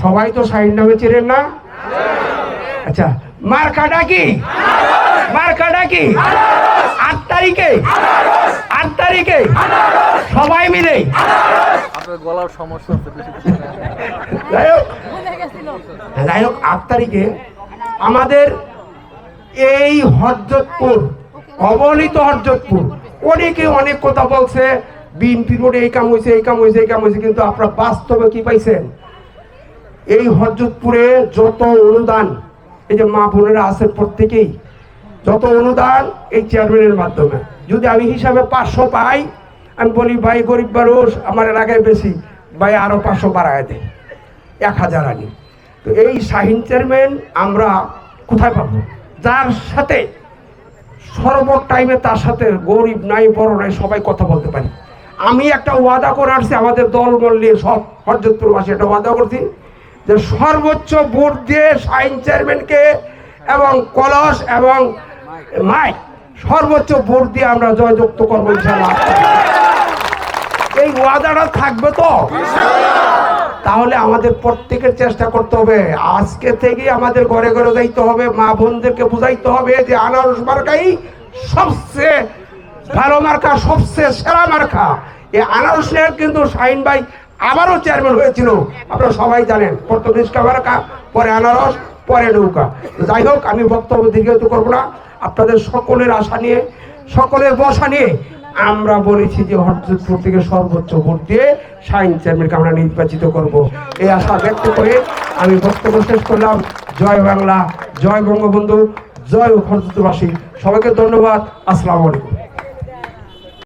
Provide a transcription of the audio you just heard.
সবাই তো শাহিন নামে চিনেন না? আচ্ছা, মার্কাটা কি? মার্কাটা কি? 8 তারিখে, 8 তারিখে সবাই মিলে গলার সমস্যা যাই হোক 8 তারিখে আমাদের এই হযরতপুর, অবহেলিত হযরতপুর, অনেকে অনেক কথা বলছে, বিএনপির বোর্ডে এই কাম হয়েছে, এই কাম হয়েছে, এই কাম হয়েছে, কিন্তু আপনারা বাস্তবে কি পাইছেন? এই হযরতপুরে যত অনুদান, এই যে মা বোনেরা আছে প্রত্যেকেই, যত অনুদান এই চেয়ারম্যানের মাধ্যমে। যদি আমি হিসাবে 500 পাই, আমি বলি ভাই গরিব মানুষ, আমার এলাকায় বেশি, ভাই আরো 500 বাড়ায় দেয়, 1000 আনি। তো এই শাহিন চেয়ারম্যান আমরা কোথায় পাবো? যার সাথে সর্ব টাইমে, তার সাথে গরিব নাই বড় নাই সবাই কথা বলতে পারি। আমি একটা ওয়াদা করে আসছি, আমাদের দল বললে সব হযরতপুরবাসী একটা ওয়াদা করছি যে সর্বোচ্চ ভোট দিয়ে শাহিন চেয়ারম্যানকে এবং কলস এবং মাইক সর্বোচ্চ ভোট দিয়ে আমরা জয়যুক্ত করবো ইনশাআল্লাহ। এই ওয়াদাটা থাকবে তো? তাহলে আমাদের প্রত্যেকের চেষ্টা করতে হবে, আজকে থেকে আমাদের ঘরে ঘরে যাইতে হবে, মা বোনদেরকে বুঝাইতে হবে যে আনারস মার্কাই সবচেয়ে ভালো মার্কা, সবচেয়ে সেরা মার্কা। এই আনারস নিয়ে কিন্তু শাহিন ভাই আবারও চেয়ারম্যান হয়েছিল, আপনারা সবাই জানেন। প্রথম রিস্কা মার্কা, পরে আনারস, পরে নৌকা। যাই হোক, আমি বক্তব্য দীর্ঘায়িত করবো না। আপনাদের সকলের আশা নিয়ে, সকলের বসা নিয়ে আমরা বলেছি যে হযরতপুর থেকে সর্বোচ্চ ভোট দিয়ে শাহিন চেয়ারম্যানকে আমরা নির্বাচিত করব, এই আশা ব্যক্ত করে আমি বক্তব্য শেষ করলাম। জয় বাংলা, জয় বঙ্গবন্ধু, জয় হযরতপুরবাসী, সবাইকে ধন্যবাদ। আসসালামু আলাইকুম।